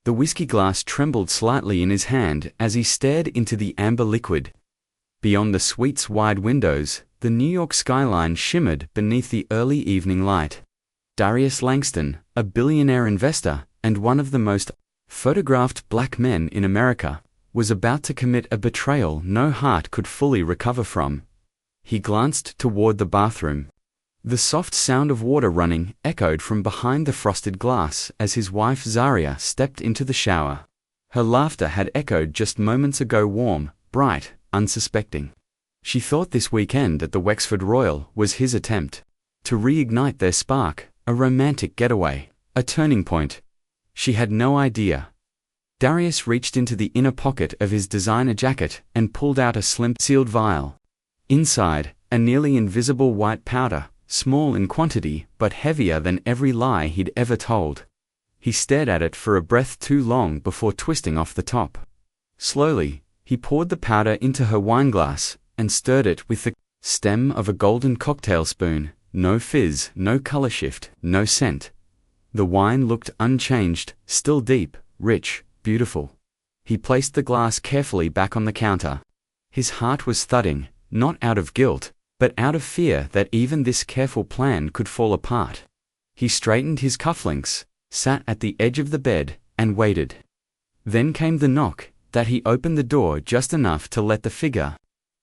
The whiskey glass trembled slightly in his hand as he stared into the amber liquid. Beyond the suite's wide windows, the New York skyline shimmered beneath the early evening light. Darius Langston, a billionaire investor and one of the most photographed black men in America, was about to commit a betrayal no heart could fully recover from. He glanced toward the bathroom. The soft sound of water running echoed from behind the frosted glass as his wife Zaria stepped into the shower. Her laughter had echoed just moments ago, warm, bright, unsuspecting. She thought this weekend at the Wexford Royal was his attempt to reignite their spark, a romantic getaway, a turning point. She had no idea. Darius reached into the inner pocket of his designer jacket and pulled out a slim, sealed vial. Inside, a nearly invisible white powder, small in quantity but heavier than every lie he'd ever told. He stared at it for a breath too long before twisting off the top. Slowly, he poured the powder into her wineglass and stirred it with the stem of a golden cocktail spoon. No fizz, no color shift, no scent. The wine looked unchanged, still deep, rich, beautiful. He placed the glass carefully back on the counter. His heart was thudding, not out of guilt, but out of fear that even this careful plan could fall apart. He straightened his cufflinks, sat at the edge of the bed, and waited. Then came the knock, that he opened the door just enough to let the figure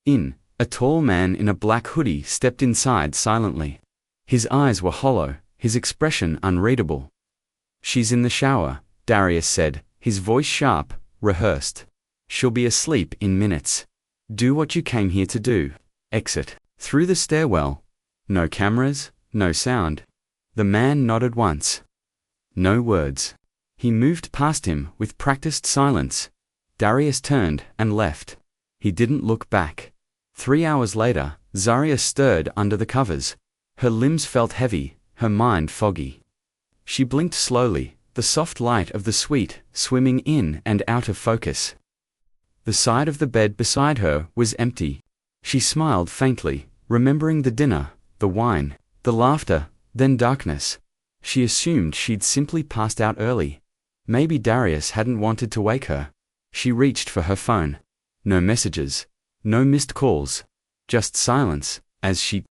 in. A tall man in a black hoodie stepped inside silently. His eyes were hollow, his expression unreadable. "She's in the shower," Darius said, his voice sharp, rehearsed. "She'll be asleep in minutes. Do what you came here to do. Exit." Through the stairwell. No cameras, no sound. The man nodded once. No words. He moved past him with practiced silence. Darius turned and left. He didn't look back. 3 hours later, Zaria stirred under the covers. Her limbs felt heavy, her mind foggy. She blinked slowly, the soft light of the suite swimming in and out of focus. The side of the bed beside her was empty. She smiled faintly, remembering the dinner, the wine, the laughter, then darkness. She assumed she'd simply passed out early. Maybe Darius hadn't wanted to wake her. She reached for her phone. No messages. No missed calls. Just silence, as she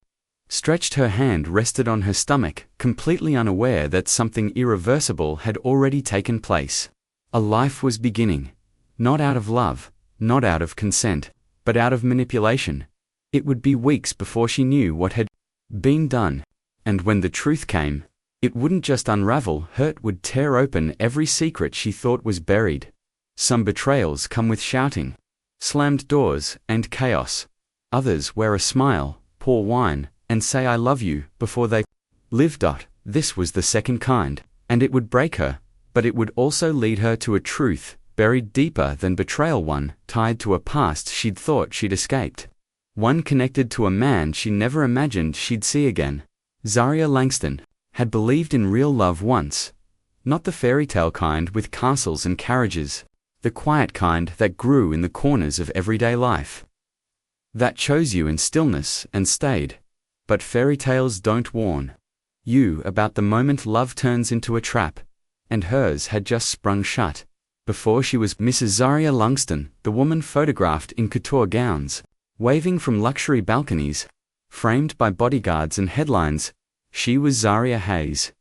stretched her hand rested on her stomach, completely unaware that something irreversible had already taken place. A life was beginning. Not out of love, not out of consent, but out of manipulation. It would be weeks before she knew what had been done. And when the truth came, it wouldn't just unravel, hurt would tear open every secret she thought was buried. Some betrayals come with shouting, slammed doors, and chaos. Others wear a smile, pour wine, and say "I love you" before they live. This was the second kind, and it would break her, but it would also lead her to a truth, buried deeper than betrayal, one tied to a past she'd thought she'd escaped. One connected to a man she never imagined she'd see again. Zaria Langston had believed in real love once. Not the fairy tale kind with castles and carriages. The quiet kind that grew in the corners of everyday life. That chose you in stillness and stayed. But fairy tales don't warn you about the moment love turns into a trap. And hers had just sprung shut. Before she was Mrs. Zaria Langston, the woman photographed in couture gowns, waving from luxury balconies, framed by bodyguards and headlines, she was Zaria Hayes.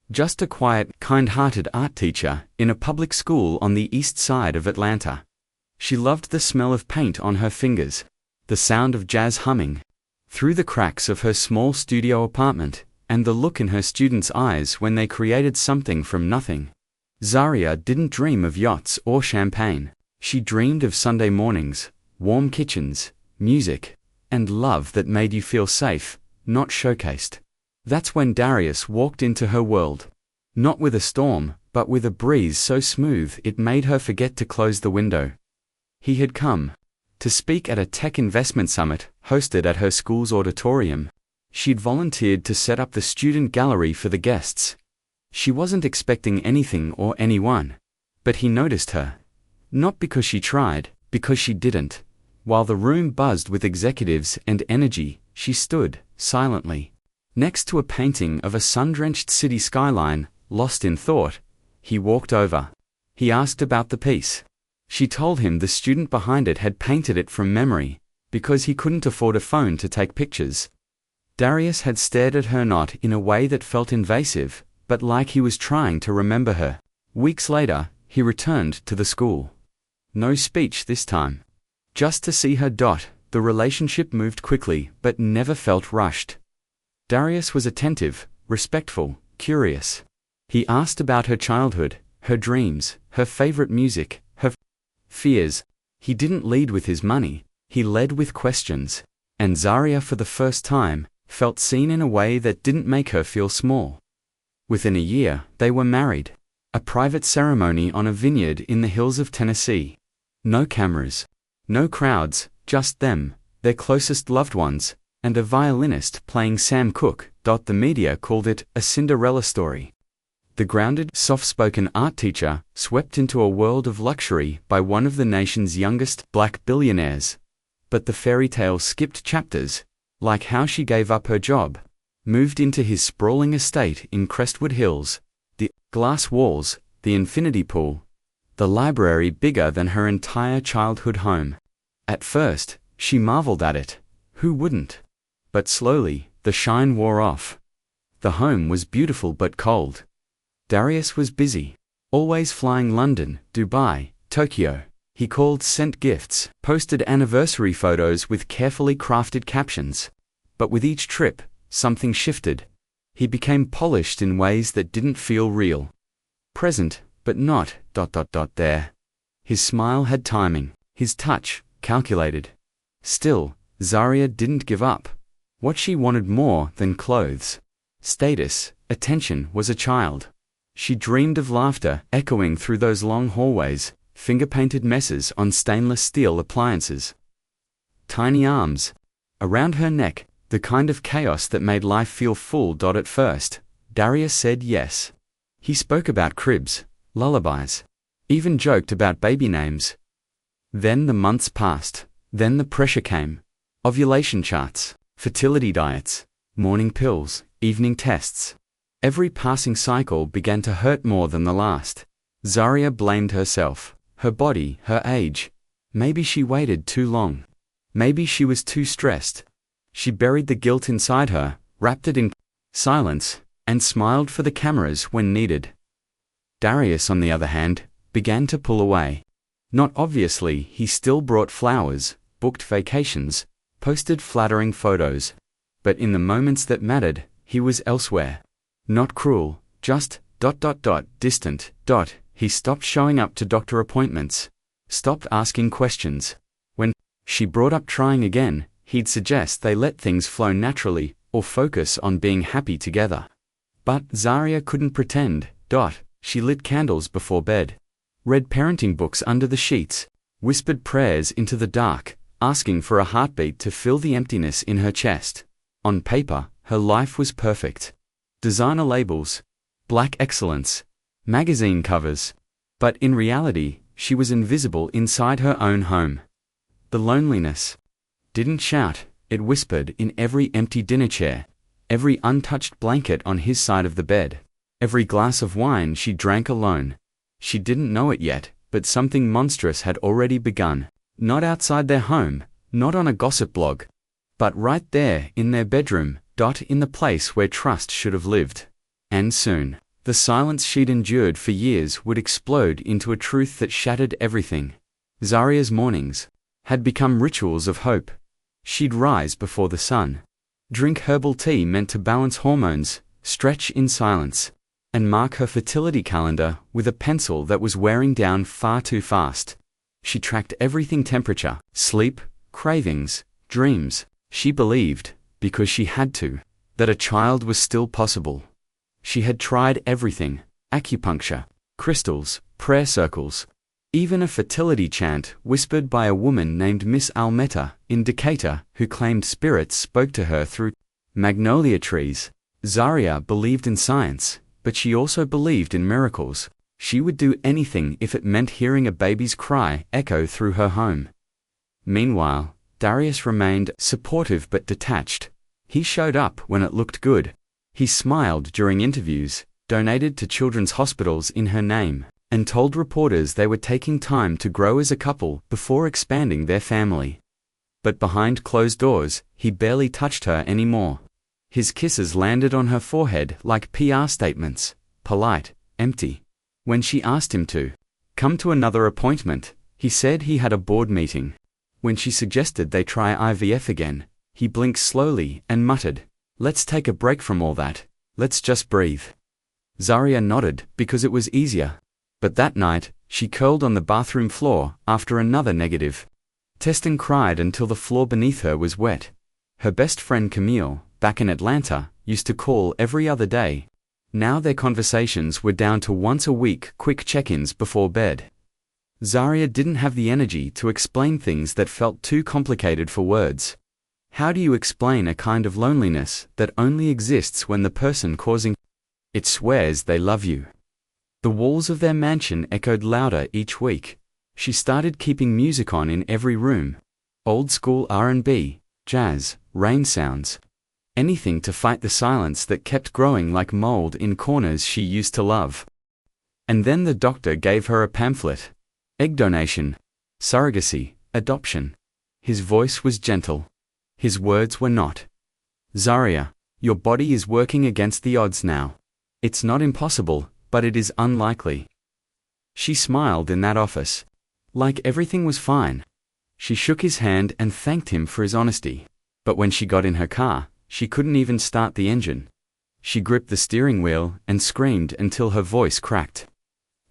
Just a quiet, kind-hearted art teacher in a public school on the east side of Atlanta. She loved the smell of paint on her fingers, the sound of jazz humming through the cracks of her small studio apartment, and the look in her students' eyes when they created something from nothing. Zaria didn't dream of yachts or champagne. She dreamed of Sunday mornings, warm kitchens, music, and love that made you feel safe, not showcased. That's when Darius walked into her world. Not with a storm, but with a breeze so smooth it made her forget to close the window. He had come to speak at a tech investment summit hosted at her school's auditorium. She'd volunteered to set up the student gallery for the guests. She wasn't expecting anything or anyone. But he noticed her. Not because she tried, because she didn't. While the room buzzed with executives and energy, she stood, silently, next to a painting of a sun-drenched city skyline. Lost in thought, he walked over. He asked about the piece. She told him the student behind it had painted it from memory, because he couldn't afford a phone to take pictures. Darius had stared at her, not in a way that felt invasive, but like he was trying to remember her. Weeks later, he returned to the school. No speech this time. Just to see her. The relationship moved quickly, but never felt rushed. Darius was attentive, respectful, curious. He asked about her childhood, her dreams, her favorite music, her fears. He didn't lead with his money, he led with questions. And Zaria, for the first time, felt seen in a way that didn't make her feel small. Within a year, they were married. A private ceremony on a vineyard in the hills of Tennessee. No cameras. No crowds, just them, their closest loved ones, and a violinist playing Sam Cooke. The media called it a Cinderella story. The grounded, soft-spoken art teacher swept into a world of luxury by one of the nation's youngest black billionaires. But the fairy tale skipped chapters, like how she gave up her job, moved into his sprawling estate in Crestwood Hills, the glass walls, the infinity pool, the library bigger than her entire childhood home. At first, she marveled at it. Who wouldn't? But slowly, the shine wore off. The home was beautiful but cold. Darius was busy, always flying London, Dubai, Tokyo. He called, sent gifts, posted anniversary photos with carefully crafted captions. But with each trip, something shifted. He became polished in ways that didn't feel real. Present, but not, there. His smile had timing, his touch, calculated. Still, Zaria didn't give up. What she wanted more than clothes, status, attention was a child. She dreamed of laughter echoing through those long hallways, finger-painted messes on stainless steel appliances. Tiny arms. Around her neck, the kind of chaos that made life feel full. At first, Darius said yes. He spoke about cribs, lullabies, even joked about baby names. Then the months passed. Then the pressure came. Ovulation charts, fertility diets, morning pills, evening tests. Every passing cycle began to hurt more than the last. Zaria blamed herself, her body, her age. Maybe she waited too long. Maybe she was too stressed. She buried the guilt inside her, wrapped it in silence, and smiled for the cameras when needed. Darius, on the other hand, began to pull away. Not obviously, he still brought flowers, booked vacations, posted flattering photos. But in the moments that mattered, he was elsewhere. Not cruel, just, distant. He stopped showing up to doctor appointments, stopped asking questions. When she brought up trying again, he'd suggest they let things flow naturally, or focus on being happy together. But Zaria couldn't pretend. She lit candles before bed, read parenting books under the sheets, whispered prayers into the dark, asking for a heartbeat to fill the emptiness in her chest. On paper, her life was perfect. Designer labels, black excellence, magazine covers. But in reality, she was invisible inside her own home. The loneliness didn't shout, it whispered in every empty dinner chair, every untouched blanket on his side of the bed, every glass of wine she drank alone. She didn't know it yet, but something monstrous had already begun. Not outside their home, not on a gossip blog, but right there in their bedroom, in the place where trust should have lived. And soon, the silence she'd endured for years would explode into a truth that shattered everything. Zaria's mornings had become rituals of hope. She'd rise before the sun, drink herbal tea meant to balance hormones, stretch in silence, and mark her fertility calendar with a pencil that was wearing down far too fast. She tracked everything: temperature, sleep, cravings, dreams. She believed, because she had to, that a child was still possible. She had tried everything: acupuncture, crystals, prayer circles, even a fertility chant whispered by a woman named Miss Almetta in Decatur, who claimed spirits spoke to her through magnolia trees. Zaria believed in science, but she also believed in miracles. She would do anything if it meant hearing a baby's cry echo through her home. Meanwhile, Darius remained supportive but detached. He showed up when it looked good. He smiled during interviews, donated to children's hospitals in her name, and told reporters they were taking time to grow as a couple before expanding their family. But behind closed doors, he barely touched her anymore. His kisses landed on her forehead like PR statements, polite, empty. When she asked him to come to another appointment, he said he had a board meeting. When she suggested they try IVF again, he blinked slowly and muttered, "Let's take a break from all that. Let's just breathe." Zaria nodded because it was easier. But that night, she curled on the bathroom floor after another negative test and cried until the floor beneath her was wet. Her best friend Camille, back in Atlanta, used to call every other day. Now their conversations were down to once-a-week quick check-ins before bed. Zaria didn't have the energy to explain things that felt too complicated for words. How do you explain a kind of loneliness that only exists when the person causing it swears they love you? The walls of their mansion echoed louder each week. She started keeping music on in every room. Old-school R&B, jazz, rain sounds. Anything to fight the silence that kept growing like mold in corners she used to love. And then the doctor gave her a pamphlet. Egg donation, surrogacy, adoption. His voice was gentle. His words were not. "Zaria, your body is working against the odds now. It's not impossible, but it is unlikely." She smiled in that office. Like everything was fine. She shook his hand and thanked him for his honesty. But when she got in her car, she couldn't even start the engine. She gripped the steering wheel and screamed until her voice cracked.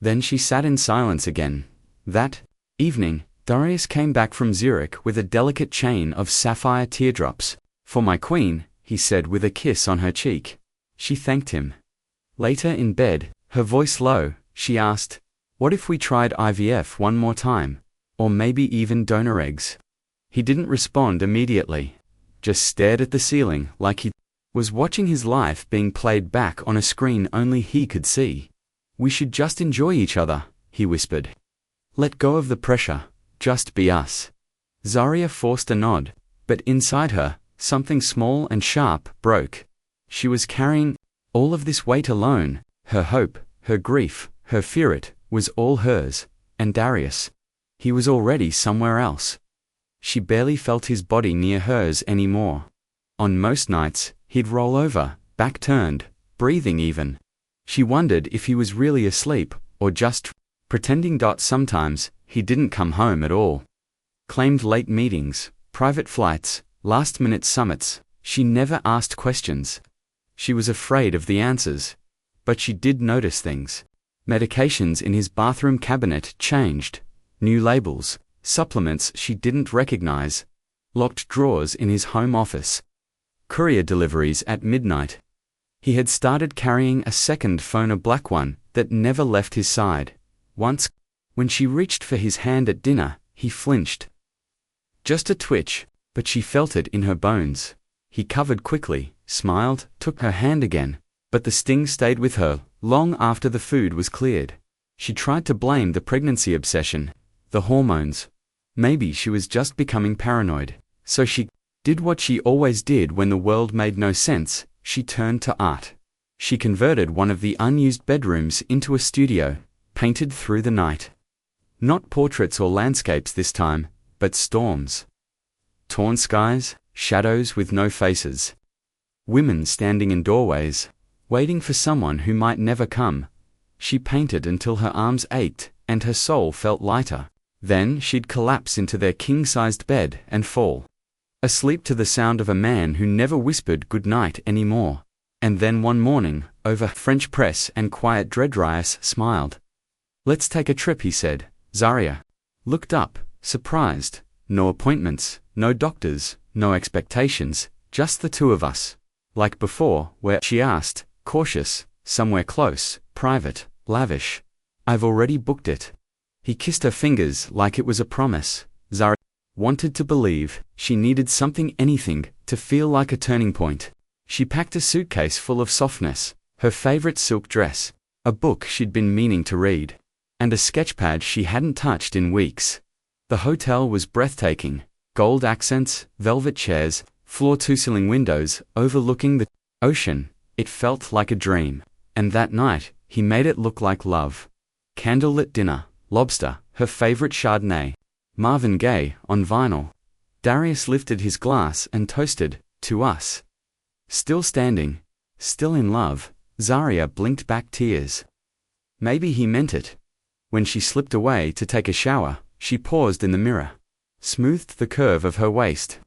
Then she sat in silence again. That evening, Darius came back from Zurich with a delicate chain of sapphire teardrops. "For my queen," he said with a kiss on her cheek. She thanked him. Later in bed, her voice low, she asked, "What if we tried IVF one more time? Or maybe even donor eggs?" He didn't respond immediately, just stared at the ceiling like he was watching his life being played back on a screen only he could see. "We should just enjoy each other," he whispered. "Let go of the pressure, just be us." Zaria forced a nod, but inside her, something small and sharp broke. She was carrying all of this weight alone, her hope, her grief, her fear. It was all hers, and Darius. He was already somewhere else. She barely felt his body near hers anymore. On most nights, he'd roll over, back turned, breathing even. She wondered if he was really asleep, or just pretending. Sometimes, he didn't come home at all. Claimed late meetings, private flights, last-minute summits. She never asked questions. She was afraid of the answers. But she did notice things. Medications in his bathroom cabinet changed. New labels, supplements she didn't recognize. Locked drawers in his home office. Courier deliveries at midnight. He had started carrying a second phone, a black one, that never left his side. Once, when she reached for his hand at dinner, he flinched. Just a twitch, but she felt it in her bones. He covered quickly, smiled, took her hand again, but the sting stayed with her long after the food was cleared. She tried to blame the pregnancy obsession, the hormones. Maybe she was just becoming paranoid. So she did what she always did when the world made no sense. She turned to art. She converted one of the unused bedrooms into a studio, painted through the night. Not portraits or landscapes this time, but storms. Torn skies, shadows with no faces. Women standing in doorways, waiting for someone who might never come. She painted until her arms ached and her soul felt lighter. Then she'd collapse into their king-sized bed and fall asleep to the sound of a man who never whispered good night anymore. And then one morning, over French press and quiet, Darius smiled. "Let's take a trip," he said. Zaria looked up, surprised. No appointments, no doctors, no expectations, just the two of us. Like before, where, she asked, cautious, somewhere close, private, lavish. "I've already booked it." He kissed her fingers like it was a promise. Zaria wanted to believe. She needed something, anything, to feel like a turning point. She packed a suitcase full of softness, her favorite silk dress, a book she'd been meaning to read, and a sketchpad she hadn't touched in weeks. The hotel was breathtaking. Gold accents, velvet chairs, floor-to-ceiling windows overlooking the ocean. It felt like a dream. And that night, he made it look like love. Candlelit dinner, lobster, her favorite Chardonnay. Marvin Gaye, on vinyl. Darius lifted his glass and toasted, to us. Still standing, still in love, Zaria blinked back tears. Maybe he meant it. When she slipped away to take a shower, she paused in the mirror, smoothed the curve of her waist,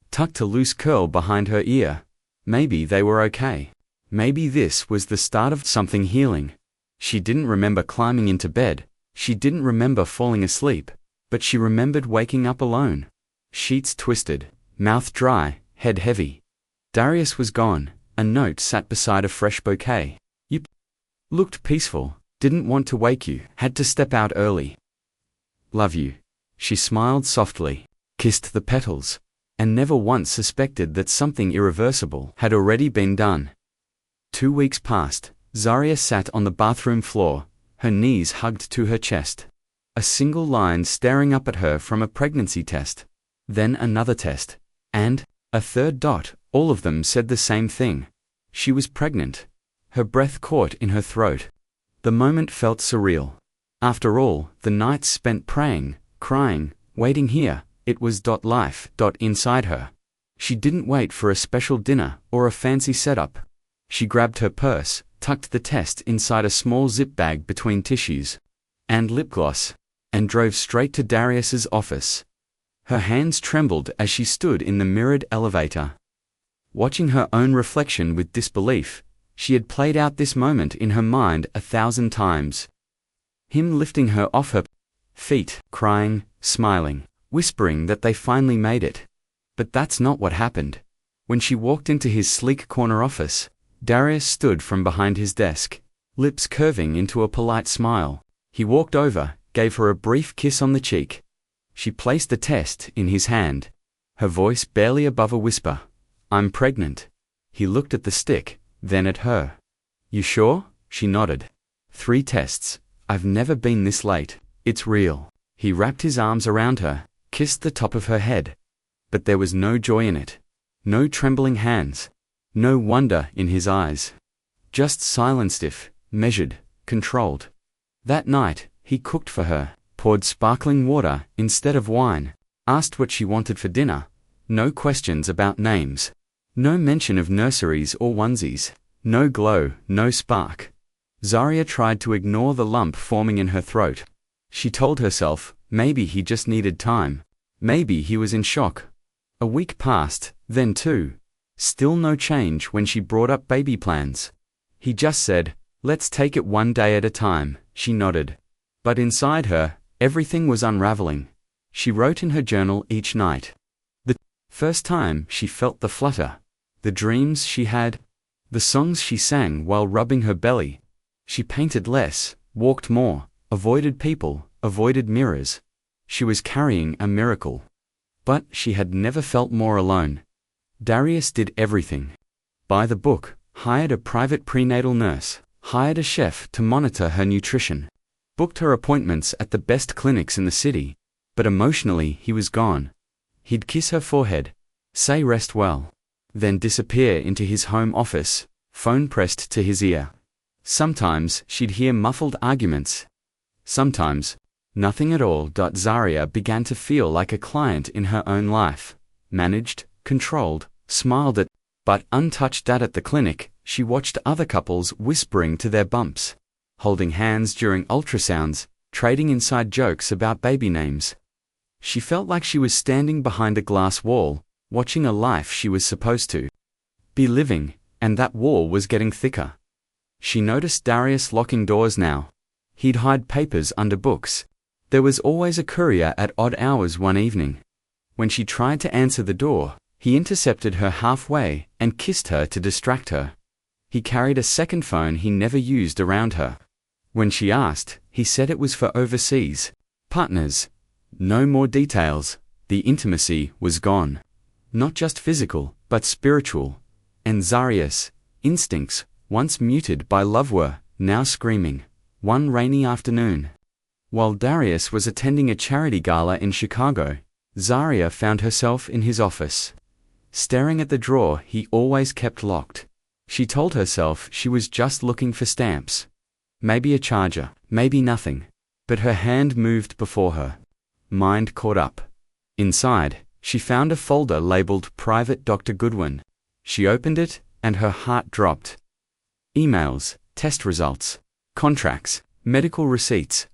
tucked a loose curl behind her ear. Maybe they were okay. Maybe this was the start of something healing. She didn't remember climbing into bed, she didn't remember falling asleep, but she remembered waking up alone. Sheets twisted, mouth dry, head heavy. Darius was gone. A note sat beside a fresh bouquet. You looked peaceful, didn't want to wake you, had to step out early. Love you. She smiled softly, kissed the petals, and never once suspected that something irreversible had already been done. 2 weeks passed. Zaria sat on the bathroom floor, her knees hugged to her chest. A single line staring up at her from a pregnancy test. Then another test. And a third dot. All of them said the same thing. She was pregnant. Her breath caught in her throat. The moment felt surreal. After all, the nights spent praying, crying, waiting here, it was life inside her. She didn't wait for a special dinner or a fancy setup. She grabbed her purse, tucked the test inside a small zip bag between tissues and lip gloss, and drove straight to Darius's office. Her hands trembled as she stood in the mirrored elevator. Watching her own reflection with disbelief, she had played out this moment in her mind 1,000 times. Him lifting her off her feet, crying, smiling, whispering that they finally made it. But that's not what happened. When she walked into his sleek corner office, Darius stood from behind his desk, lips curving into a polite smile. He walked over, gave her a brief kiss on the cheek. She placed the test in his hand, her voice barely above a whisper. I'm pregnant. He looked at the stick, then at her. You sure? She nodded. 3 tests. I've never been this late. It's real. He wrapped his arms around her, kissed the top of her head. But there was no joy in it. No trembling hands. No wonder in his eyes. Just silent, stiff, measured, controlled. That night, he cooked for her, poured sparkling water instead of wine, asked what she wanted for dinner. No questions about names. No mention of nurseries or onesies. No glow, no spark. Zaria tried to ignore the lump forming in her throat. She told herself, maybe he just needed time. Maybe he was in shock. A week passed, then 2. Still no change when she brought up baby plans. He just said, let's take it one day at a time. She nodded. But inside her, everything was unraveling. She wrote in her journal each night. The first time she felt the flutter. The dreams she had. The songs she sang while rubbing her belly. She painted less, walked more, avoided people, avoided mirrors. She was carrying a miracle. But she had never felt more alone. Darius did everything. By the book, hired a private prenatal nurse, hired a chef to monitor her nutrition, booked her appointments at the best clinics in the city, but emotionally he was gone. He'd kiss her forehead, say rest well, then disappear into his home office, phone pressed to his ear. Sometimes she'd hear muffled arguments. Sometimes, nothing at all. Zaria began to feel like a client in her own life, managed, controlled, smiled at, but untouched at the clinic. She watched other couples whispering to their bumps, holding hands during ultrasounds, trading inside jokes about baby names. She felt like she was standing behind a glass wall, watching a life she was supposed to be living, and that wall was getting thicker. She noticed Darius locking doors now. He'd hide papers under books. There was always a courier at odd hours one evening. When she tried to answer the door, he intercepted her halfway and kissed her to distract her. He carried a second phone he never used around her. When she asked, he said it was for overseas partners. No more details. The intimacy was gone. Not just physical, but spiritual. And Zaria's instincts, once muted by love, were now screaming. One rainy afternoon, while Darius was attending a charity gala in Chicago, Zaria found herself in his office, staring at the drawer he always kept locked. She told herself she was just looking for stamps. Maybe a charger, maybe nothing. But her hand moved before her. Mind caught up. Inside, she found a folder labeled Private Dr. Goodwin. She opened it, and her heart dropped. Emails, test results, contracts, medical receipts.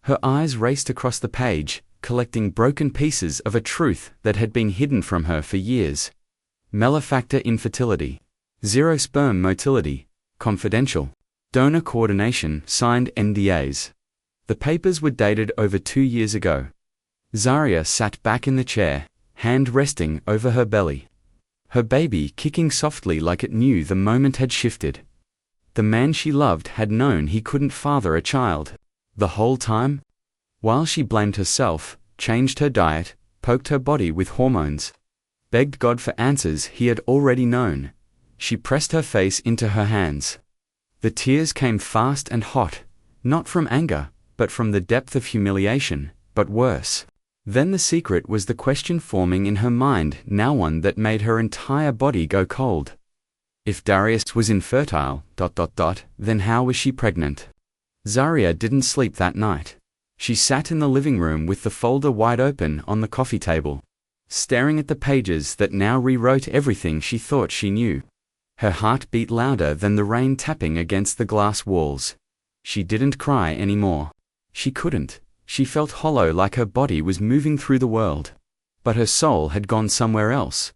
Her eyes raced across the page, collecting broken pieces of a truth that had been hidden from her for years. Malefactor infertility. Zero sperm motility. Confidential. Donor coordination, signed NDAs. The papers were dated over 2 years ago. Zaria sat back in the chair, hand resting over her belly. Her baby kicking softly like it knew the moment had shifted. The man she loved had known he couldn't father a child. The whole time? While she blamed herself, changed her diet, poked her body with hormones, begged God for answers he had already known, she pressed her face into her hands. The tears came fast and hot, not from anger, but from the depth of humiliation, but worse. Then the secret was the question forming in her mind, now one that made her entire body go cold. If Darius was infertile, then how was she pregnant? Zaria didn't sleep that night. She sat in the living room with the folder wide open on the coffee table, staring at the pages that now rewrote everything she thought she knew. Her heart beat louder than the rain tapping against the glass walls. She didn't cry anymore. She couldn't. She felt hollow, like her body was moving through the world. But her soul had gone somewhere else.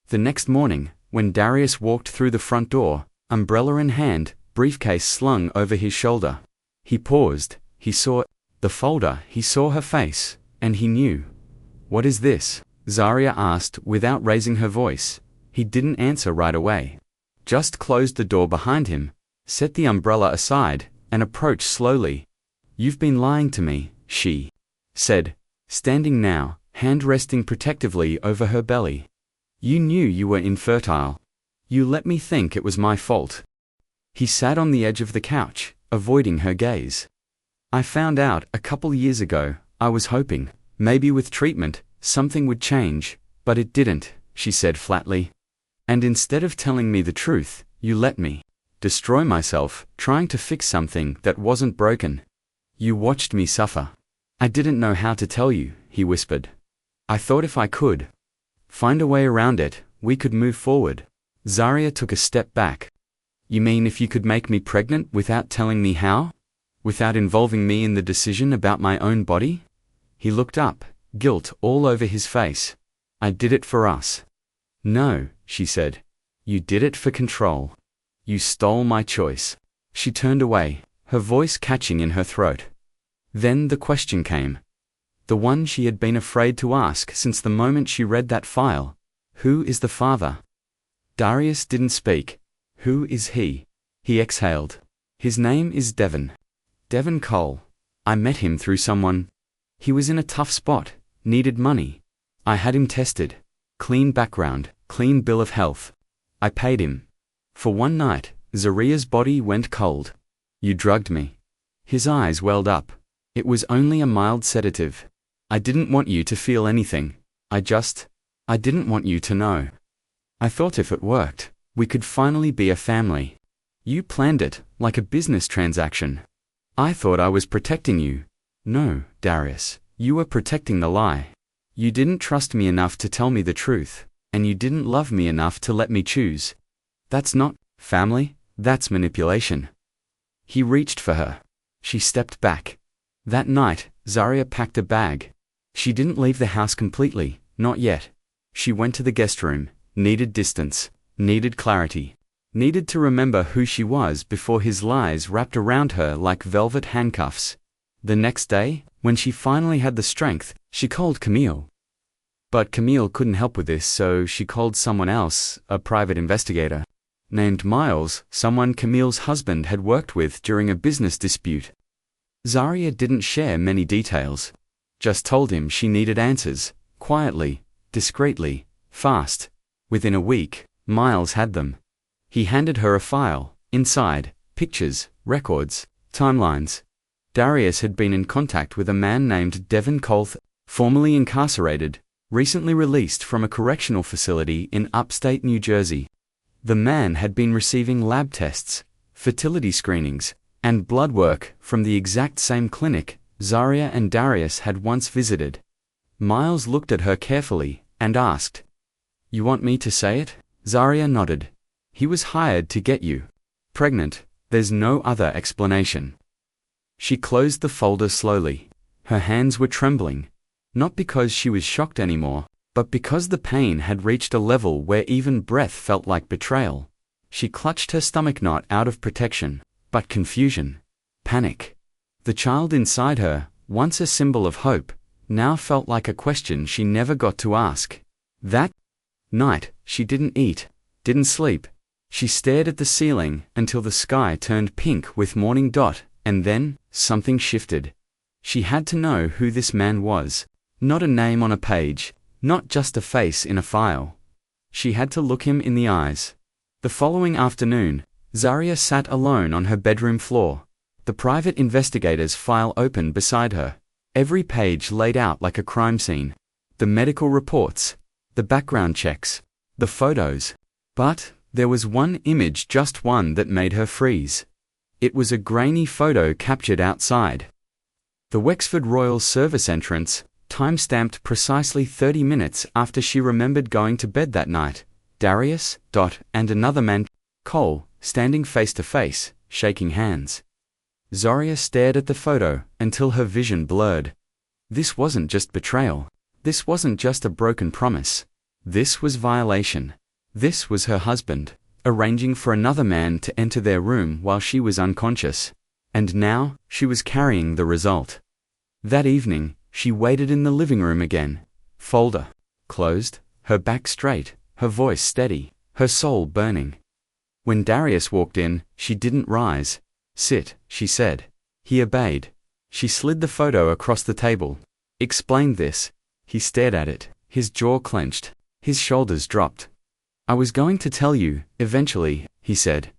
The next morning, when Darius walked through the front door, umbrella in hand, briefcase slung over his shoulder, he paused. He saw the folder, he saw her face, and he knew. "What is this?" Zaria asked without raising her voice. He didn't answer right away. Just closed the door behind him, set the umbrella aside, and approached slowly. "You've been lying to me," she said, standing now, hand resting protectively over her belly. "You knew you were infertile. You let me think it was my fault." He sat on the edge of the couch, avoiding her gaze. "I found out a couple years ago. I was hoping, maybe with treatment, something would change, but it didn't," she said flatly. "And instead of telling me the truth, you let me destroy myself, trying to fix something that wasn't broken. You watched me suffer. I didn't know how to tell you," he whispered. "I thought if I could find a way around it, we could move forward." Zaria took a step back. "You mean if you could make me pregnant without telling me how? Without involving me in the decision about my own body?" He looked up, guilt all over his face. "I did it for us." "No," she said. "You did it for control. You stole my choice." She turned away, her voice catching in her throat. Then the question came. The one she had been afraid to ask since the moment she read that file. Who is the father? Darius didn't speak. Who is he? He exhaled. "His name is Devon. Devon Cole. I met him through someone. He was in a tough spot, needed money. I had him tested. Clean background, clean bill of health. I paid him. For one night, Zaria's body went cold. You drugged me." His eyes welled up. "It was only a mild sedative. I didn't want you to feel anything. I didn't want you to know. I thought if it worked, we could finally be a family. You planned it, like a business transaction. I thought I was protecting you. No, Darius, you were protecting the lie. You didn't trust me enough to tell me the truth, and you didn't love me enough to let me choose. That's not family, that's manipulation." He reached for her. She stepped back. That night, Zaria packed a bag. She didn't leave the house completely, not yet. She went to the guest room, needed distance, needed clarity, needed to remember who she was before his lies wrapped around her like velvet handcuffs. The next day, when she finally had the strength, she called Camille. But Camille couldn't help with this, so she called someone else, a private investigator named Miles, someone Camille's husband had worked with during a business dispute. Zaria didn't share many details, just told him she needed answers, quietly, discreetly, fast. Within a week, Miles had them. He handed her a file. Inside, pictures, records, timelines. Darius had been in contact with a man named Devon Cole, formerly incarcerated, recently released from a correctional facility in upstate New Jersey. The man had been receiving lab tests, fertility screenings, and blood work from the exact same clinic Zaria and Darius had once visited. Miles looked at her carefully and asked, "You want me to say it?" Zaria nodded. "He was hired to get you pregnant. There's no other explanation." She closed the folder slowly. Her hands were trembling, not because she was shocked anymore, but because the pain had reached a level where even breath felt like betrayal. She clutched her stomach not out of protection, but confusion, panic. The child inside her, once a symbol of hope, now felt like a question she never got to ask. That night, she didn't eat, didn't sleep. She stared at the ceiling until the sky turned pink with morning dot, and then, something shifted. She had to know who this man was. Not a name on a page, not just a face in a file. She had to look him in the eyes. The following afternoon, Zaria sat alone on her bedroom floor. The private investigator's file open beside her. Every page laid out like a crime scene. The medical reports, the background checks, the photos. But there was one image, just one, that made her freeze. It was a grainy photo captured outside the Wexford Royal Service entrance, time-stamped precisely 30 minutes after she remembered going to bed that night. Darius, and another man, Cole, standing face to face, shaking hands. Zaria stared at the photo until her vision blurred. This wasn't just betrayal. This wasn't just a broken promise. This was violation. This was her husband, arranging for another man to enter their room while she was unconscious. And now, she was carrying the result. That evening, she waited in the living room again. Folder closed, her back straight, her voice steady, her soul burning. When Darius walked in, she didn't rise. "Sit," she said. He obeyed. She slid the photo across the table. "Explain this." He stared at it, his jaw clenched, his shoulders dropped. "I was going to tell you, eventually," he said.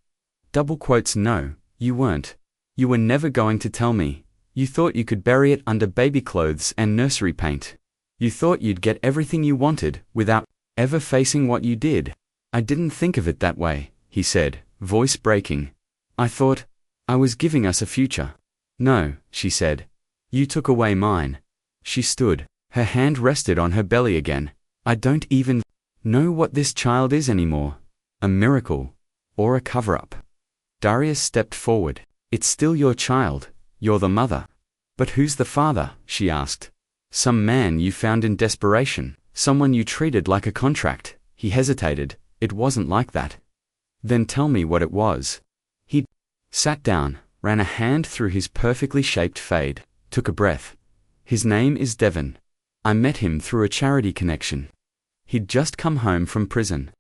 Double quotes, "No, you weren't. You were never going to tell me. You thought you could bury it under baby clothes and nursery paint. You thought you'd get everything you wanted without ever facing what you did." "I didn't think of it that way," he said, voice breaking. "I thought I was giving us a future." "No," she said. "You took away mine." She stood. Her hand rested on her belly again. "I don't even know what this child is anymore. A miracle. Or a cover-up." Darius stepped forward. "It's still your child. You're the mother." "But who's the father?" she asked. "Some man you found in desperation. Someone you treated like a contract." He hesitated. "It wasn't like that." "Then tell me what it was." He sat down, ran a hand through his perfectly shaped fade, took a breath. "His name is Devon. I met him through a charity connection. He'd just come home from prison.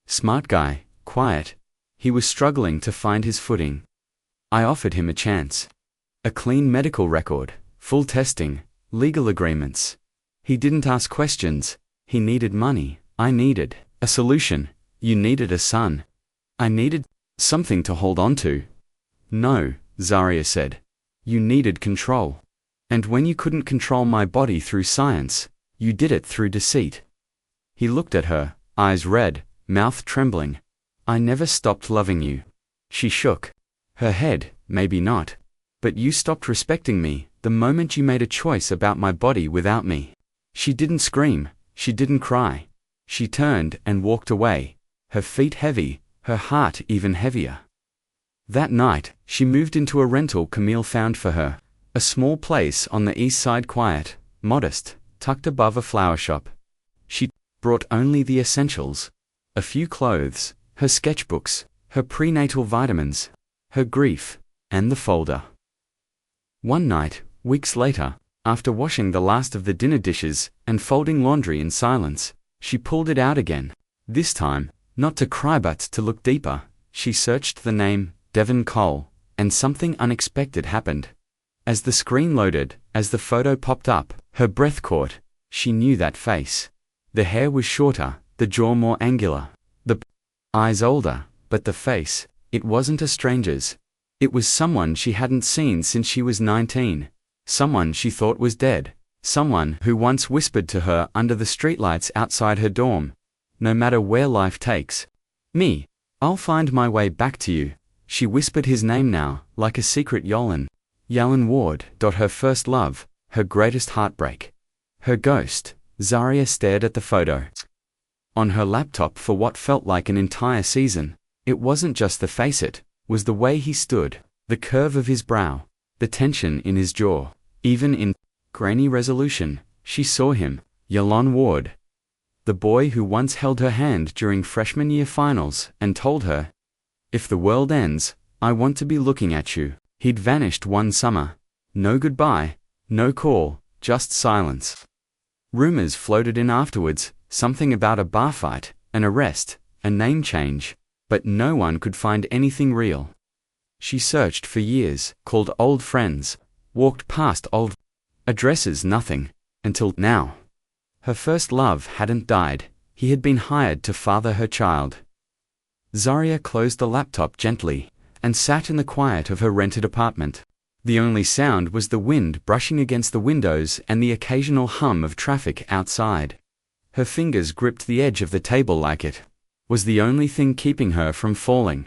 Smart guy, quiet. He was struggling to find his footing. I offered him a chance. A clean medical record, full testing, legal agreements. He didn't ask questions. He needed money. I needed a solution. You needed a son. I needed something to hold on to." "No," Zaria said. "You needed control. And when you couldn't control my body through science, you did it through deceit." He looked at her, eyes red, mouth trembling. "I never stopped loving you." She shook her head. "Maybe not. But you stopped respecting me the moment you made a choice about my body without me." She didn't scream. She didn't cry. She turned and walked away, her feet heavy, her heart even heavier. That night, she moved into a rental Camille found for her. A small place on the east side, quiet, modest, tucked above a flower shop. She brought only the essentials. A few clothes, her sketchbooks, her prenatal vitamins, her grief, and the folder. One night, weeks later, after washing the last of the dinner dishes and folding laundry in silence, she pulled it out again. This time, not to cry but to look deeper. She searched the name, Devon Cole, and something unexpected happened. As the screen loaded, as the photo popped up, her breath caught. She knew that face. The hair was shorter, the jaw more angular, the eyes older, but the face, it wasn't a stranger's. It was someone she hadn't seen since she was 19. Someone she thought was dead. Someone who once whispered to her under the streetlights outside her dorm, "No matter where life takes me, I'll find my way back to you." She whispered his name now, like a secret Yalan Ward. Her first love, her greatest heartbreak. Her ghost. Zaria stared at the photo on her laptop for what felt like an entire season. It wasn't just the face, it was the way he stood, the curve of his brow, the tension in his jaw. Even in grainy resolution, she saw him, Yalan Ward. The boy who once held her hand during freshman year finals and told her, "If the world ends, I want to be looking at you." He'd vanished one summer. No goodbye, no call, just silence. Rumors floated in afterwards, something about a bar fight, an arrest, a name change, but no one could find anything real. She searched for years, called old friends, walked past old addresses, nothing, until now. Her first love hadn't died. He had been hired to father her child. Zaria closed the laptop gently and sat in the quiet of her rented apartment. The only sound was the wind brushing against the windows and the occasional hum of traffic outside. Her fingers gripped the edge of the table like it was the only thing keeping her from falling.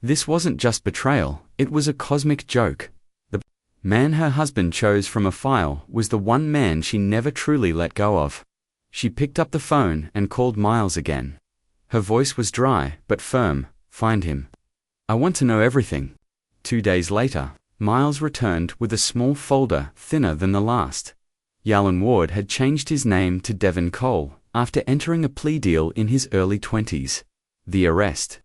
This wasn't just betrayal, it was a cosmic joke. The man her husband chose from a file was the one man she never truly let go of. She picked up the phone and called Miles again. Her voice was dry but firm. "Find him. I want to know everything." 2 days later, Miles returned with a small folder thinner than the last. Yalan Ward had changed his name to Devin Cole after entering a plea deal in his early 20s. The arrest.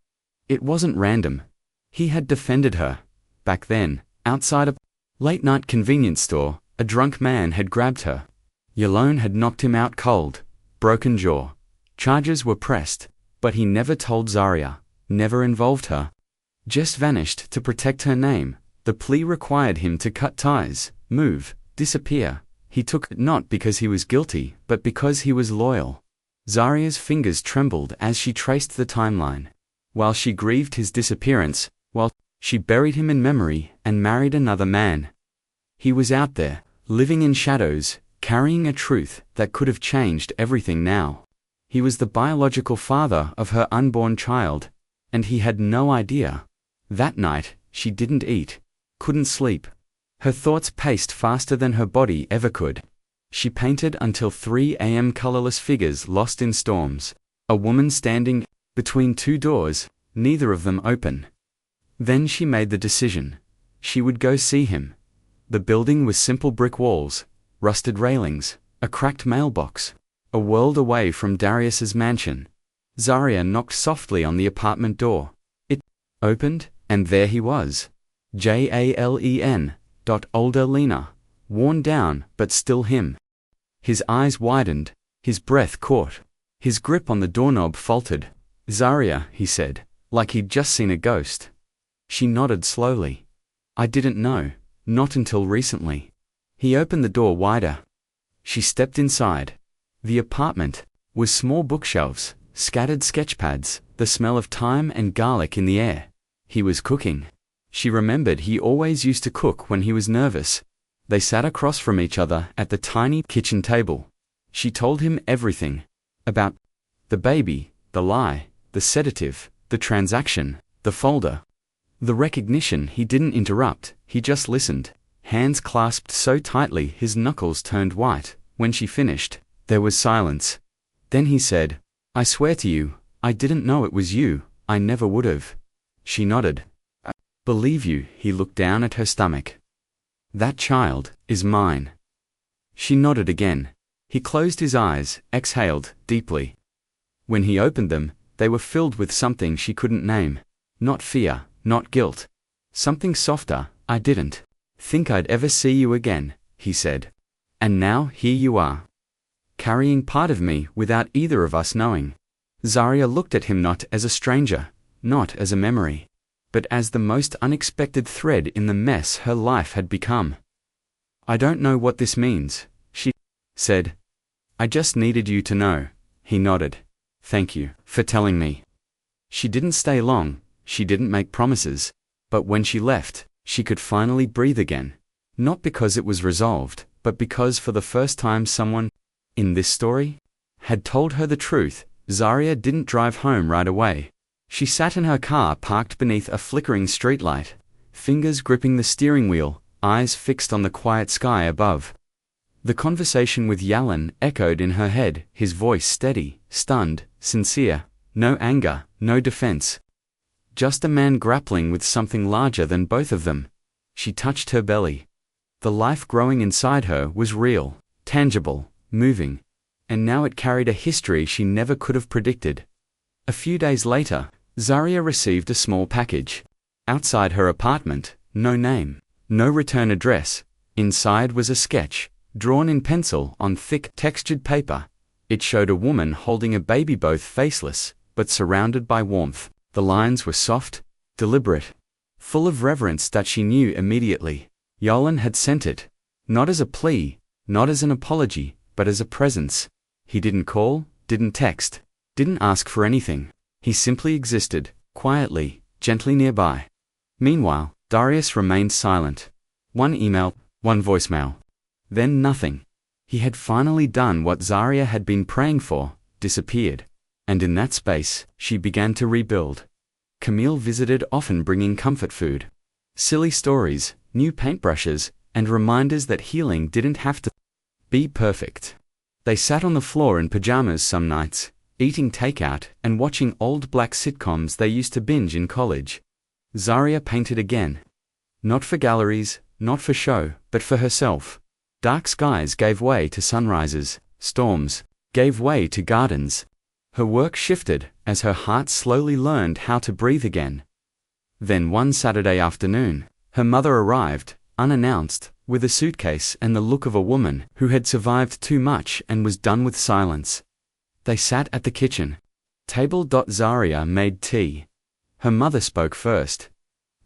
It wasn't random. He had defended her. Back then, outside a late-night convenience store, a drunk man had grabbed her. Yalan had knocked him out cold, broken jaw. Charges were pressed, but he never told Zaria, never involved her. Just vanished to protect her name. The plea required him to cut ties, move, disappear. He took it not because he was guilty, but because he was loyal. Zaria's fingers trembled as she traced the timeline. While she grieved his disappearance, while she buried him in memory and married another man. He was out there, living in shadows, carrying a truth that could have changed everything now. He was the biological father of her unborn child, and he had no idea. That night, she didn't eat, couldn't sleep. Her thoughts paced faster than her body ever could. She painted until 3 a.m. colorless figures lost in storms. A woman standing between 2 doors, neither of them open. Then she made the decision. She would go see him. The building was simple brick walls, rusted railings, a cracked mailbox. A world away from Darius's mansion. Zaria knocked softly on the apartment door. It opened, and there he was. Jalen. Older Lena. Worn down, but still him. His eyes widened, his breath caught. His grip on the doorknob faltered. "Zaria," he said, like he'd just seen a ghost. She nodded slowly. "I didn't know, not until recently." He opened the door wider. She stepped inside. The apartment was small bookshelves, scattered sketchpads, the smell of thyme and garlic in the air. He was cooking. She remembered he always used to cook when he was nervous. They sat across from each other at the tiny kitchen table. She told him everything. About the baby, the lie, the sedative, the transaction, the folder. The recognition. He didn't interrupt, he just listened. Hands clasped so tightly his knuckles turned white. When she finished, there was silence. Then he said, "I swear to you, I didn't know it was you, I never would have." She nodded. "I believe you." He looked down at her stomach. "That child is mine." She nodded again. He closed his eyes, exhaled deeply. When he opened them, they were filled with something she couldn't name. Not fear, not guilt. Something softer. "I didn't think I'd ever see you again," he said. "And now here you are, carrying part of me without either of us knowing." Zaria looked at him not as a stranger, not as a memory, but as the most unexpected thread in the mess her life had become. "I don't know what this means," she said. "I just needed you to know." He nodded. "Thank you for telling me." She didn't stay long, she didn't make promises, but when she left, she could finally breathe again. Not because it was resolved, but because for the first time someone, in this story, had told her the truth. Zaria didn't drive home right away. She sat in her car parked beneath a flickering streetlight, fingers gripping the steering wheel, eyes fixed on the quiet sky above. The conversation with Yalan echoed in her head, his voice steady, stunned, sincere, no anger, no defense. Just a man grappling with something larger than both of them. She touched her belly. The life growing inside her was real, tangible, moving, and now it carried a history she never could have predicted. A few days later, Zaria received a small package. Outside her apartment, no name, no return address. Inside was a sketch, drawn in pencil on thick, textured paper. It showed a woman holding a baby, both faceless, but surrounded by warmth. The lines were soft, deliberate, full of reverence that she knew immediately. Yalan had sent it, not as a plea, not as an apology, but as a presence. He didn't call, didn't text, didn't ask for anything. He simply existed, quietly, gently nearby. Meanwhile, Darius remained silent. One email, one voicemail. Then nothing. He had finally done what Zaria had been praying for, disappeared. And in that space, she began to rebuild. Camille visited, often bringing comfort food, silly stories, new paintbrushes, and reminders that healing didn't have to be perfect. They sat on the floor in pajamas some nights, eating takeout and watching old black sitcoms they used to binge in college. Zaria painted again. Not for galleries, not for show, but for herself. Dark skies gave way to sunrises, storms gave way to gardens. Her work shifted as her heart slowly learned how to breathe again. Then one Saturday afternoon, her mother arrived, unannounced, with a suitcase and the look of a woman who had survived too much and was done with silence. They sat at the kitchen table. Zaria made tea. Her mother spoke first.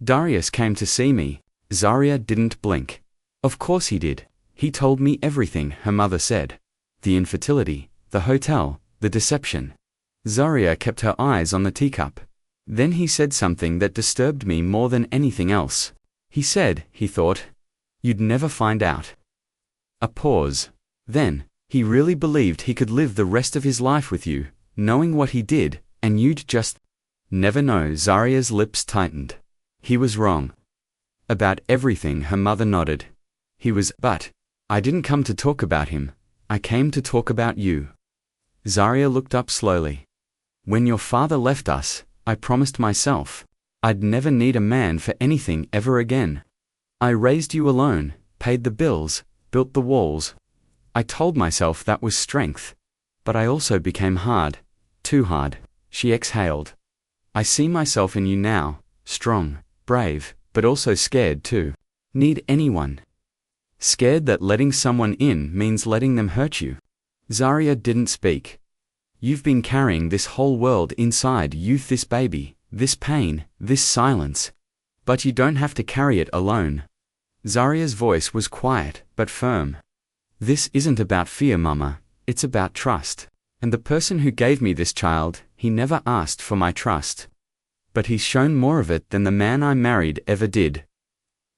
Darius came to see me. Zaria didn't blink. Of course he did. He told me everything, her mother said. The infertility, the hotel, the deception. Zaria kept her eyes on the teacup. Then he said something that disturbed me more than anything else. He said, he thought, you'd never find out. A pause. Then, he really believed he could live the rest of his life with you, knowing what he did, and you'd just never know. Zaria's lips tightened. He was wrong. About everything, her mother nodded. He was, but I didn't come to talk about him. I came to talk about you. Zaria looked up slowly. When your father left us, I promised myself I'd never need a man for anything ever again. I raised you alone, paid the bills, built the walls. I told myself that was strength. But I also became hard. Too hard. She exhaled. I see myself in you now, strong, brave, but also scared too. Need anyone. Scared that letting someone in means letting them hurt you. Zaria didn't speak. You've been carrying this whole world inside you, this baby, this pain, this silence. But you don't have to carry it alone. Zaria's voice was quiet, but firm. This isn't about fear, Mama. It's about trust. And the person who gave me this child, he never asked for my trust. But he's shown more of it than the man I married ever did.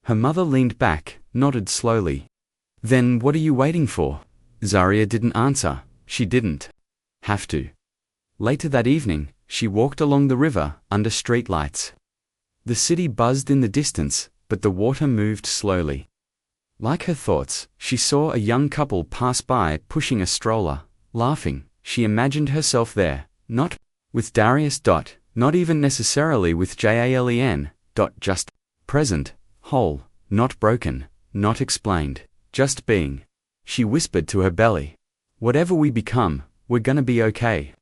Her mother leaned back, nodded slowly. Then what are you waiting for? Zaria didn't answer. She didn't have to. Later that evening, she walked along the river, under streetlights. The city buzzed in the distance, but the water moved slowly. Like her thoughts, she saw a young couple pass by, pushing a stroller, laughing. She imagined herself there, not with Darius. Not even necessarily with Jalen. Just present, whole, not broken, not explained, just being. She whispered to her belly, whatever we become, we're gonna be okay.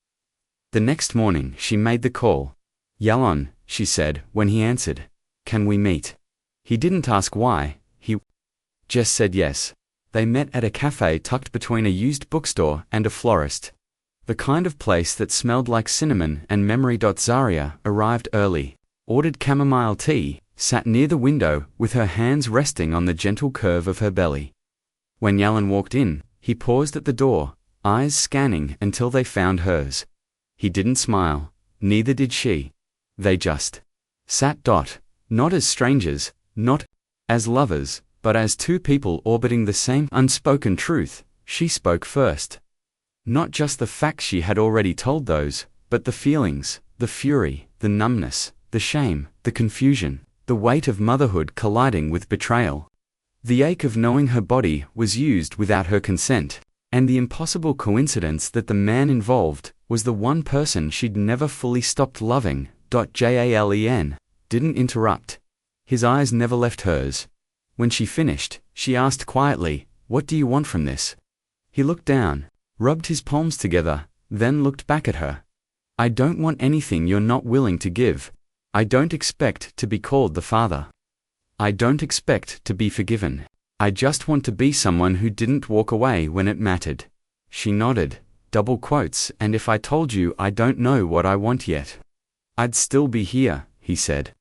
The next morning, she made the call. Yalan, she said, when he answered. Can we meet? He didn't ask why, he just said yes. They met at a cafe tucked between a used bookstore and a florist. The kind of place that smelled like cinnamon and memory. Zaria arrived early, ordered chamomile tea, sat near the window with her hands resting on the gentle curve of her belly. When Yalan walked in, he paused at the door, eyes scanning until they found hers. He didn't smile, neither did she. They just sat. Not as strangers, not as lovers, but as two people orbiting the same unspoken truth. She spoke first. Not just the facts she had already told those, but the feelings, the fury, the numbness, the shame, the confusion, the weight of motherhood colliding with betrayal. The ache of knowing her body was used without her consent, and the impossible coincidence that the man involved was the one person she'd never fully stopped loving. Jalen didn't interrupt. His eyes never left hers. When she finished, she asked quietly, "What do you want from this?" He looked down, rubbed his palms together, then looked back at her. "I don't want anything you're not willing to give. I don't expect to be called the father. I don't expect to be forgiven. I just want to be someone who didn't walk away when it mattered." She nodded, double quotes, "And if I told you I don't know what I want yet, I'd still be here," he said.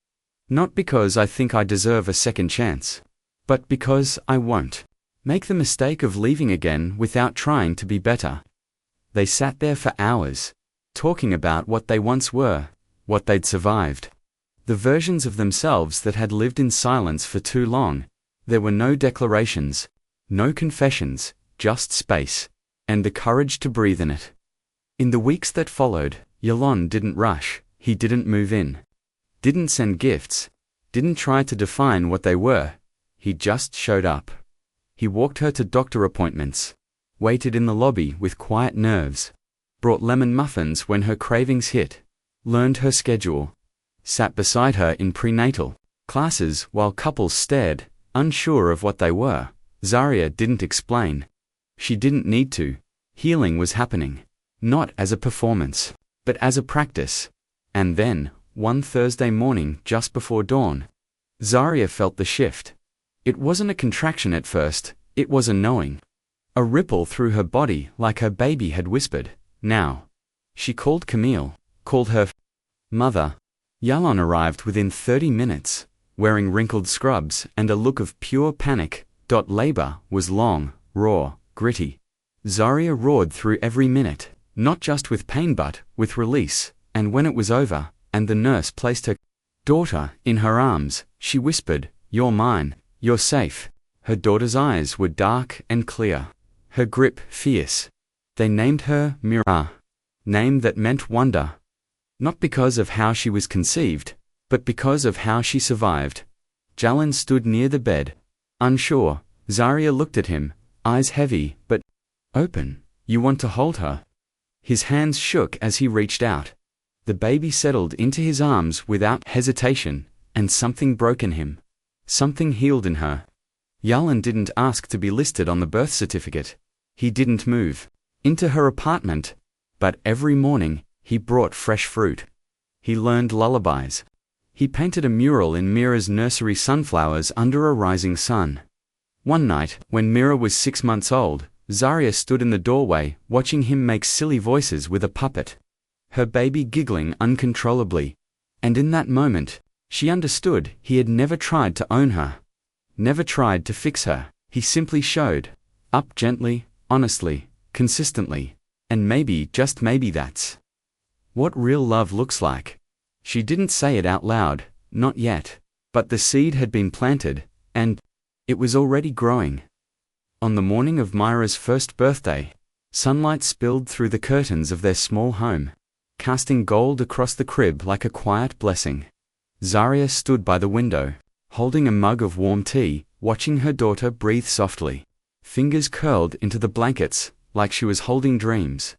"Not because I think I deserve a second chance, but because I won't make the mistake of leaving again without trying to be better." They sat there for hours, talking about what they once were, what they'd survived, the versions of themselves that had lived in silence for too long. There were no declarations, no confessions, just space, and the courage to breathe in it. In the weeks that followed, Yalon didn't rush, he didn't move in, didn't send gifts, didn't try to define what they were. He just showed up. He walked her to doctor appointments, waited in the lobby with quiet nerves, brought lemon muffins when her cravings hit, learned her schedule, sat beside her in prenatal classes while couples stared, unsure of what they were. Zaria didn't explain. She didn't need to. Healing was happening, not as a performance, but as a practice. And then, one Thursday morning just before dawn, Zaria felt the shift. It wasn't a contraction at first, it was a knowing. A ripple through her body like her baby had whispered, "Now." She called Camille, called her mother. Yalon arrived within 30 minutes, wearing wrinkled scrubs and a look of pure panic. Labor was long, raw, gritty. Zaria roared through every minute, not just with pain but with release, and when it was over, and the nurse placed her daughter in her arms, she whispered, "You're mine, you're safe." Her daughter's eyes were dark and clear, her grip fierce. They named her Mira, name that meant wonder. Not because of how she was conceived, but because of how she survived. Jalen stood near the bed, unsure. Zaria looked at him, eyes heavy but open. "You want to hold her?" His hands shook as he reached out. The baby settled into his arms without hesitation, and something broke in him. Something healed in her. Yalan didn't ask to be listed on the birth certificate. He didn't move into her apartment, but every morning, he brought fresh fruit. He learned lullabies. He painted a mural in Mira's nursery sunflowers under a rising sun. One night, when Mira was 6 months old, Zaria stood in the doorway, watching him make silly voices with a puppet, her baby giggling uncontrollably. And in that moment, she understood he had never tried to own her, never tried to fix her. He simply showed up gently, honestly, consistently. And maybe, just maybe that's what real love looks like. She didn't say it out loud, not yet, but the seed had been planted, and it was already growing. On the morning of Myra's first birthday, sunlight spilled through the curtains of their small home, casting gold across the crib like a quiet blessing. Zaria stood by the window, holding a mug of warm tea, watching her daughter breathe softly, fingers curled into the blankets, like she was holding dreams.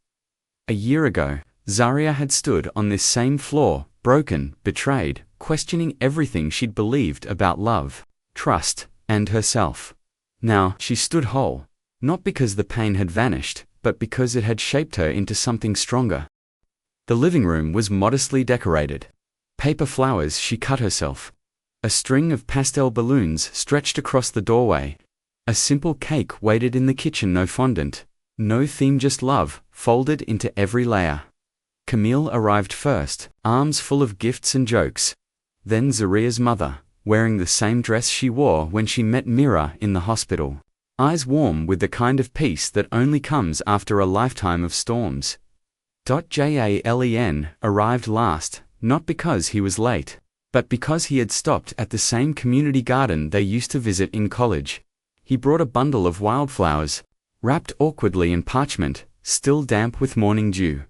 A year ago, Zaria had stood on this same floor, broken, betrayed, questioning everything she'd believed about love, trust, and herself. Now, she stood whole, not because the pain had vanished, but because it had shaped her into something stronger. The living room was modestly decorated. Paper flowers she cut herself. A string of pastel balloons stretched across the doorway. A simple cake waited in the kitchen, no fondant, no theme, just love, folded into every layer. Camille arrived first, arms full of gifts and jokes. Then Zaria's mother, wearing the same dress she wore when she met Mira in the hospital. Eyes warm with the kind of peace that only comes after a lifetime of storms. Jalen arrived last, not because he was late, but because he had stopped at the same community garden they used to visit in college. He brought a bundle of wildflowers, wrapped awkwardly in parchment, still damp with morning dew.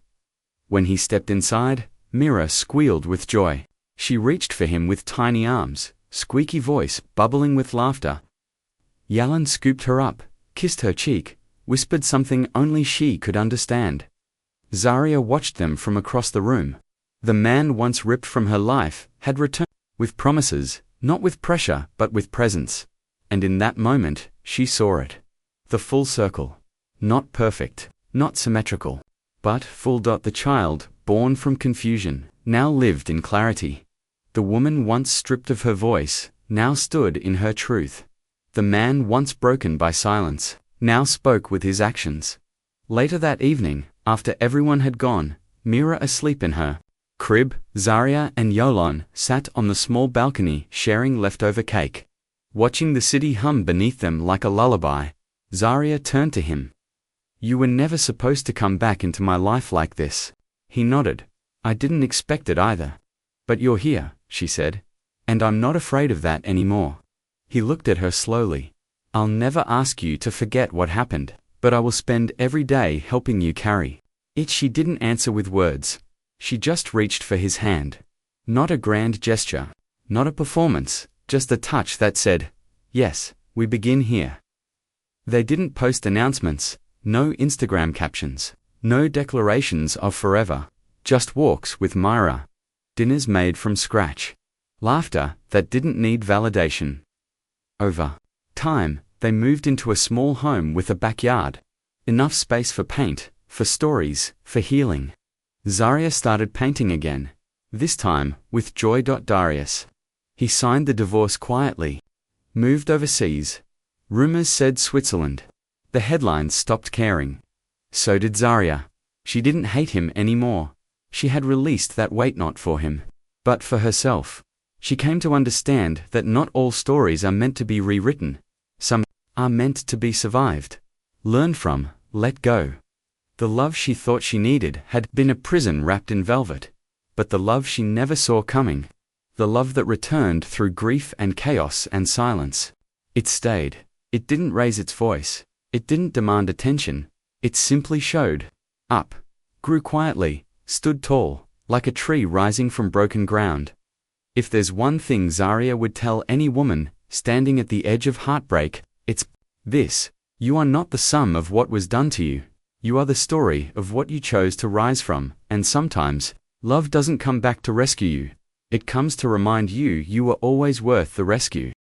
When he stepped inside, Mira squealed with joy. She reached for him with tiny arms, squeaky voice bubbling with laughter. Yalan scooped her up, kissed her cheek, whispered something only she could understand. Zarya watched them from across the room. The man once ripped from her life had returned, with promises, not with pressure but with presence. And in that moment, she saw it. The full circle. Not perfect, not symmetrical, but full. The child, born from confusion, now lived in clarity. The woman once stripped of her voice, now stood in her truth. The man once broken by silence, now spoke with his actions. Later that evening, after everyone had gone, Mira asleep in her crib, Zarya and Yolan sat on the small balcony sharing leftover cake. Watching the city hum beneath them like a lullaby, Zarya turned to him. "You were never supposed to come back into my life like this." He nodded. "I didn't expect it either. But you're here," she said. "And I'm not afraid of that anymore." He looked at her slowly. "I'll never ask you to forget what happened, but I will spend every day helping you carry it." She didn't answer with words. She just reached for his hand. Not a grand gesture, not a performance, just a touch that said, "Yes, we begin here." They didn't post announcements, no Instagram captions, no declarations of forever, just walks with Myra. Dinners made from scratch. Laughter that didn't need validation. Over time, they moved into a small home with a backyard. Enough space for paint, for stories, for healing. Zarya started painting again, this time with Joy. Darius. He signed the divorce quietly. Moved overseas. Rumors said Switzerland. The headlines stopped caring. So did Zarya. She didn't hate him anymore. She had released that weight, not for him, but for herself. She came to understand that not all stories are meant to be rewritten. Some are meant to be survived, learned from, let go. The love she thought she needed had been a prison wrapped in velvet. But the love she never saw coming, the love that returned through grief and chaos and silence, it stayed. It didn't raise its voice. It didn't demand attention. It simply showed up, grew quietly, stood tall, like a tree rising from broken ground. If there's one thing Zarya would tell any woman standing at the edge of heartbreak, it's this: you are not the sum of what was done to you. You are the story of what you chose to rise from, and sometimes, love doesn't come back to rescue you. It comes to remind you you were always worth the rescue.